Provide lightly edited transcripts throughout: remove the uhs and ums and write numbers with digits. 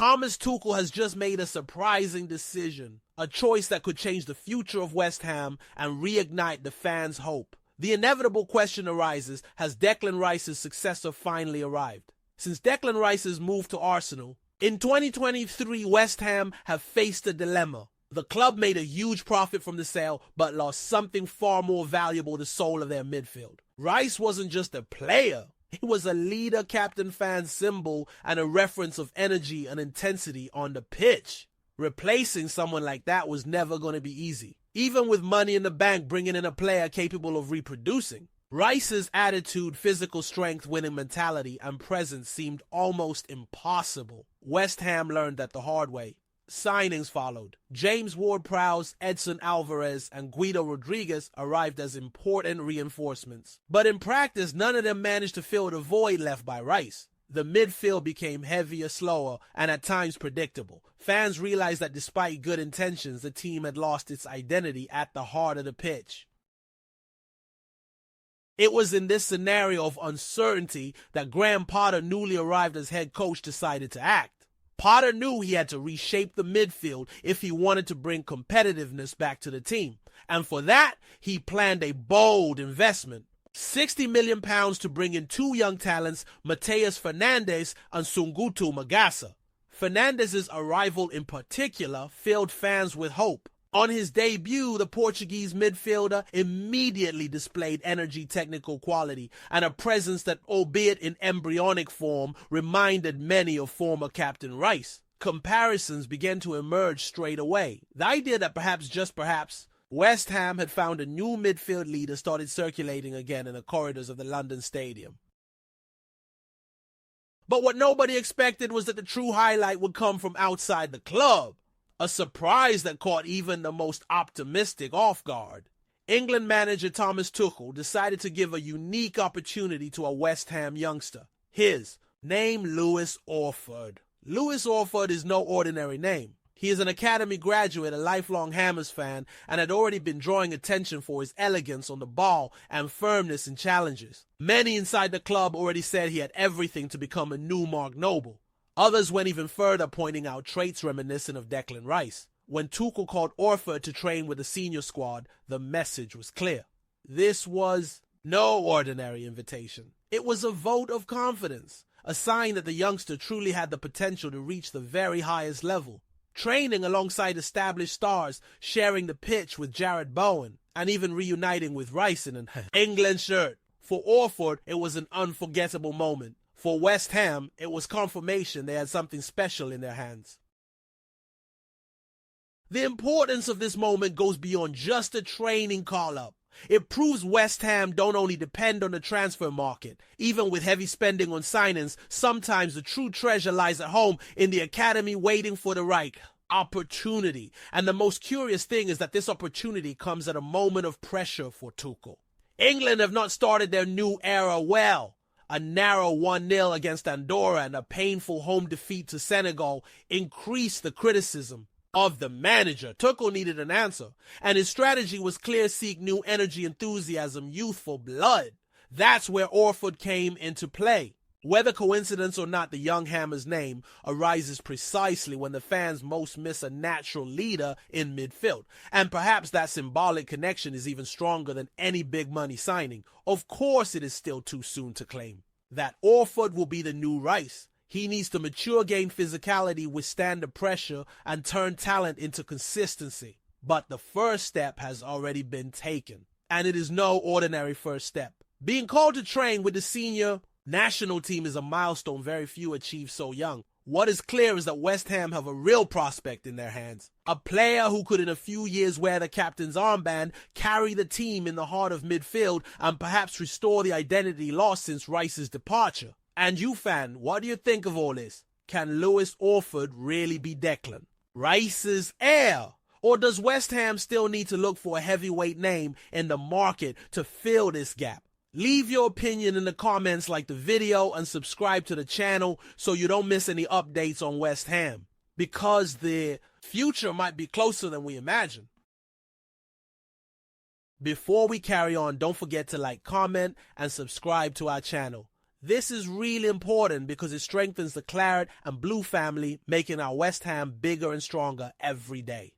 Thomas Tuchel has just made a surprising decision, a choice that could change the future of West Ham and reignite the fans' hope. The inevitable question arises, has Declan Rice's successor finally arrived? Since Declan Rice's move to Arsenal, in 2023 West Ham have faced a dilemma. The club made a huge profit from the sale, but lost something far more valuable, the soul of their midfield. Rice wasn't just a player. He was a leader, captain, fan symbol, and a reference of energy and intensity on the pitch. Replacing someone like that was never going to be easy. Even with money in the bank, bringing in a player capable of reproducing. Rice's attitude, physical strength, winning mentality, and presence seemed almost impossible. West Ham learned that the hard way. Signings followed. James Ward-Prowse, Edson Alvarez, and Guido Rodriguez arrived as important reinforcements. But in practice, none of them managed to fill the void left by Rice. The midfield became heavier, slower, and at times predictable. Fans realized that despite good intentions, the team had lost its identity at the heart of the pitch. It was in this scenario of uncertainty that Graham Potter, newly arrived as head coach, decided to act. Potter knew he had to reshape the midfield if he wanted to bring competitiveness back to the team. And for that, he planned a bold investment. £60 million to bring in two young talents, Mateus Fernandes and Sungutu Magasa. Fernandes' arrival in particular filled fans with hope. On his debut, the Portuguese midfielder immediately displayed energy, technical quality, and a presence that, albeit in embryonic form, reminded many of former captain Rice. Comparisons began to emerge straight away. The idea that perhaps, West Ham had found a new midfield leader started circulating again in the corridors of the London Stadium. But what nobody expected was that the true highlight would come from outside the club. A surprise that caught even the most optimistic off guard. England manager Thomas Tuchel decided to give a unique opportunity to a West Ham youngster. His name, Lewis Orford. Lewis Orford is no ordinary name. He is an academy graduate, a lifelong Hammers fan, and had already been drawing attention for his elegance on the ball and firmness in challenges. Many inside the club already said he had everything to become a new Mark Noble. Others went even further, pointing out traits reminiscent of Declan Rice. When Tuchel called Orford to train with the senior squad, the message was clear. This was no ordinary invitation. It was a vote of confidence, a sign that the youngster truly had the potential to reach the very highest level. Training alongside established stars, sharing the pitch with Jared Bowen, and even reuniting with Rice in an England shirt. For Orford, it was an unforgettable moment. For West Ham, it was confirmation they had something special in their hands. The importance of this moment goes beyond just a training call-up. It proves West Ham don't only depend on the transfer market. Even with heavy spending on signings, sometimes the true treasure lies at home in the academy waiting for the right opportunity. And the most curious thing is that this opportunity comes at a moment of pressure for Tuchel. England have not started their new era well. A narrow 1-0 against Andorra and a painful home defeat to Senegal increased the criticism of the manager. Tuchel needed an answer, and his strategy was clear: seek new energy, enthusiasm, youthful blood. That's where Orford came into play. Whether coincidence or not, the young Hammer's name arises precisely when the fans most miss a natural leader in midfield. And perhaps that symbolic connection is even stronger than any big money signing. Of course, it is still too soon to claim that Orford will be the new Rice. He needs to mature, gain physicality, withstand the pressure, and turn talent into consistency. But the first step has already been taken. And it is no ordinary first step. Being called to train with the senior national team is a milestone very few achieve so young. What is clear is that West Ham have a real prospect in their hands. A player who could in a few years wear the captain's armband, carry the team in the heart of midfield, and perhaps restore the identity lost since Rice's departure. And you, fan, what do you think of all this? Can Lewis Orford really be Declan, Rice's heir? Or does West Ham still need to look for a heavyweight name in the market to fill this gap? Leave your opinion in the comments, like the video, and subscribe to the channel so you don't miss any updates on West Ham, because the future might be closer than we imagine. Before we carry on, don't forget to like, comment, and subscribe to our channel. This is really important because it strengthens the Claret and Blue family, making our West Ham bigger and stronger every day.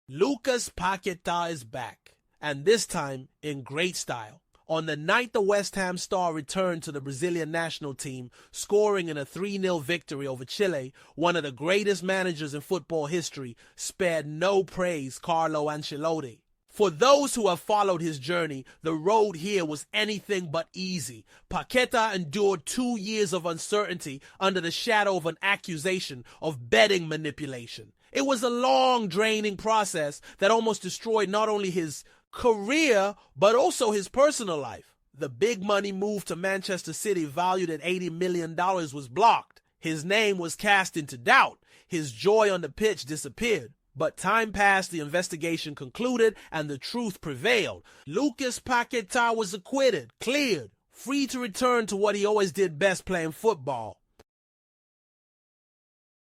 Lucas Paqueta is back, and this time in great style. On the night the West Ham star returned to the Brazilian national team, scoring in a 3-0 victory over Chile, one of the greatest managers in football history spared no praise Carlo Ancelotti. For those who have followed his journey, the road here was anything but easy. Paqueta endured 2 years of uncertainty under the shadow of an accusation of betting manipulation. It was a long, draining process that almost destroyed not only his career, but also his personal life. The big money move to Manchester City, valued at $80 million, was blocked. His name was cast into doubt. His joy on the pitch disappeared. But time passed, the investigation concluded, and the truth prevailed. Lucas Paqueta was acquitted, cleared, free to return to what he always did best, playing football.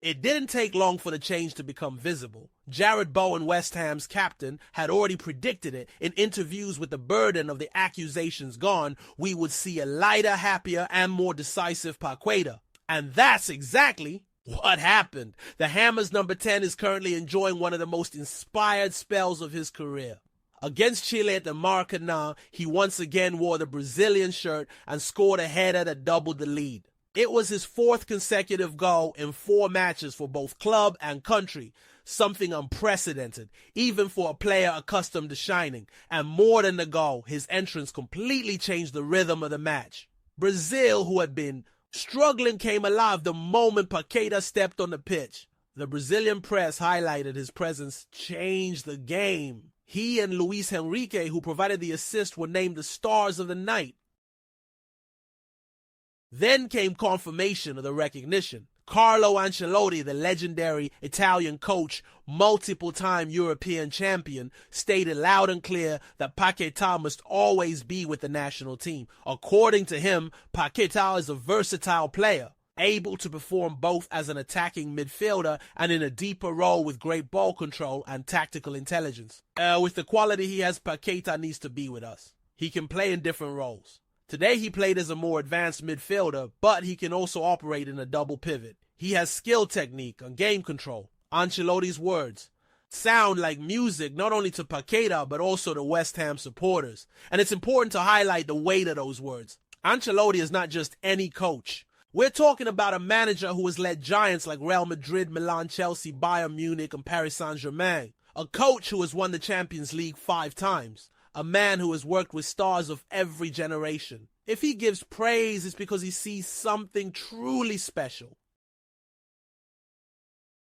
It didn't take long for the change to become visible. Jared Bowen, West Ham's captain, had already predicted it. In interviews with the burden of the accusations gone, we would see a lighter, happier, and more decisive Paqueta. And that's exactly what happened. The Hammers' number 10 is currently enjoying one of the most inspired spells of his career. Against Chile at the Maracanã, he once again wore the Brazilian shirt and scored a header that doubled the lead. It was his 4th consecutive goal in 4 matches for both club and country, something unprecedented, even for a player accustomed to shining. And more than the goal, his entrance completely changed the rhythm of the match. Brazil, who had been struggling, came alive the moment Paqueta stepped on the pitch. The Brazilian press highlighted his presence changed the game. He and Luis Henrique, who provided the assist, were named the stars of the night. Then came confirmation of the recognition. Carlo Ancelotti, the legendary Italian coach, multiple-time European champion, stated loud and clear that Paqueta must always be with the national team. According to him, Paqueta is a versatile player, able to perform both as an attacking midfielder and in a deeper role with great ball control and tactical intelligence. With the quality he has, Paqueta needs to be with us. He can play in different roles. Today he played as a more advanced midfielder, but he can also operate in a double pivot. He has skill, technique, and game control. Ancelotti's words sound like music not only to Paqueta but also to West Ham supporters. And it's important to highlight the weight of those words. Ancelotti is not just any coach. We're talking about a manager who has led giants like Real Madrid, Milan, Chelsea, Bayern Munich, and Paris Saint-Germain. A coach who has won the Champions League 5 times. A man who has worked with stars of every generation. If he gives praise, it's because he sees something truly special.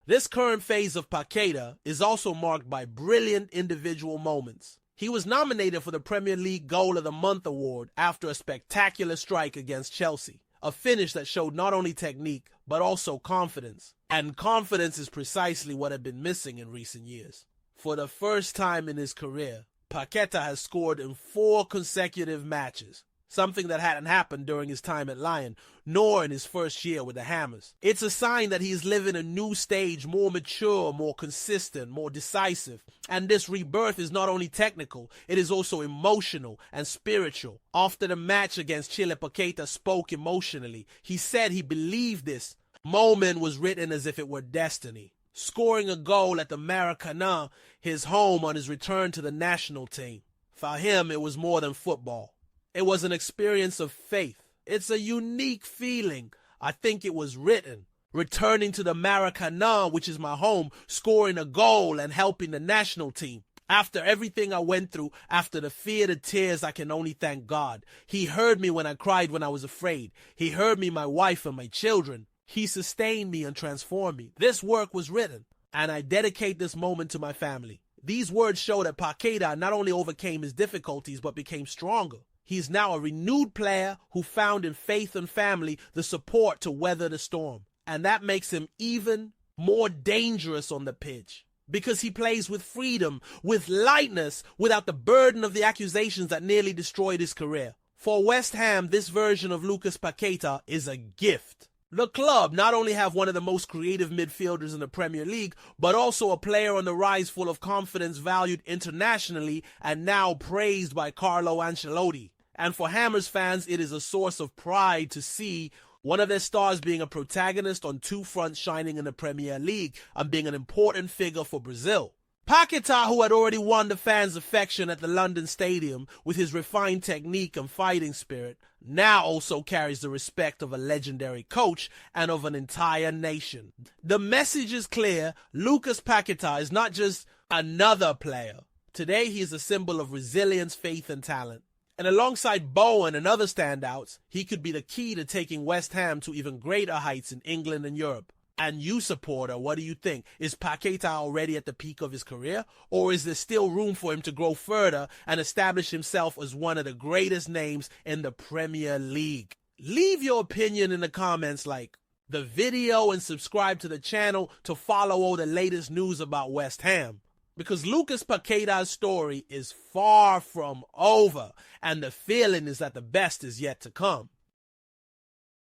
This current phase of Paqueta is also marked by brilliant individual moments. He was nominated for the Premier League Goal of the Month award after a spectacular strike against Chelsea. A finish that showed not only technique, but also confidence. And confidence is precisely what had been missing in recent years. For the first time in his career, Paqueta has scored in 4 consecutive matches, something that hadn't happened during his time at Lyon, nor in his first year with the Hammers. It's a sign that he is living a new stage, more mature, more consistent, more decisive. And this rebirth is not only technical, it is also emotional and spiritual. After the match against Chile, Paqueta spoke emotionally. He said he believed this moment was written as if it were destiny. Scoring a goal at the Maracanã, his home, on his return to the national team. For him, it was more than football. It was an experience of faith. It's a unique feeling. I think it was written. Returning to the Maracanã, which is my home, scoring a goal and helping the national team. After everything I went through, after the fear, the tears, I can only thank God. He heard me when I cried when I was afraid. He heard me, my wife, and my children. He sustained me and transformed me. This work was written, and I dedicate this moment to my family. These words show that Paqueta not only overcame his difficulties, but became stronger. He is now a renewed player who found in faith and family the support to weather the storm. And that makes him even more dangerous on the pitch, because he plays with freedom, with lightness, without the burden of the accusations that nearly destroyed his career. For West Ham, this version of Lucas Paqueta is a gift. The club not only have one of the most creative midfielders in the Premier League, but also a player on the rise full of confidence, valued internationally and now praised by Carlo Ancelotti. And for Hammers fans, it is a source of pride to see one of their stars being a protagonist on two fronts, shining in the Premier League and being an important figure for Brazil. Paqueta, who had already won the fans' affection at the London Stadium with his refined technique and fighting spirit, now also carries the respect of a legendary coach and of an entire nation. The message is clear. Lucas Paqueta is not just another player. Today, he is a symbol of resilience, faith, and talent. And alongside Bowen and other standouts, he could be the key to taking West Ham to even greater heights in England and Europe. And you, supporter, what do you think? Is Paqueta already at the peak of his career? Or is there still room for him to grow further and establish himself as one of the greatest names in the Premier League? Leave your opinion in the comments, like the video, and subscribe to the channel to follow all the latest news about West Ham. Because Lucas Paqueta's story is far from over, and the feeling is that the best is yet to come.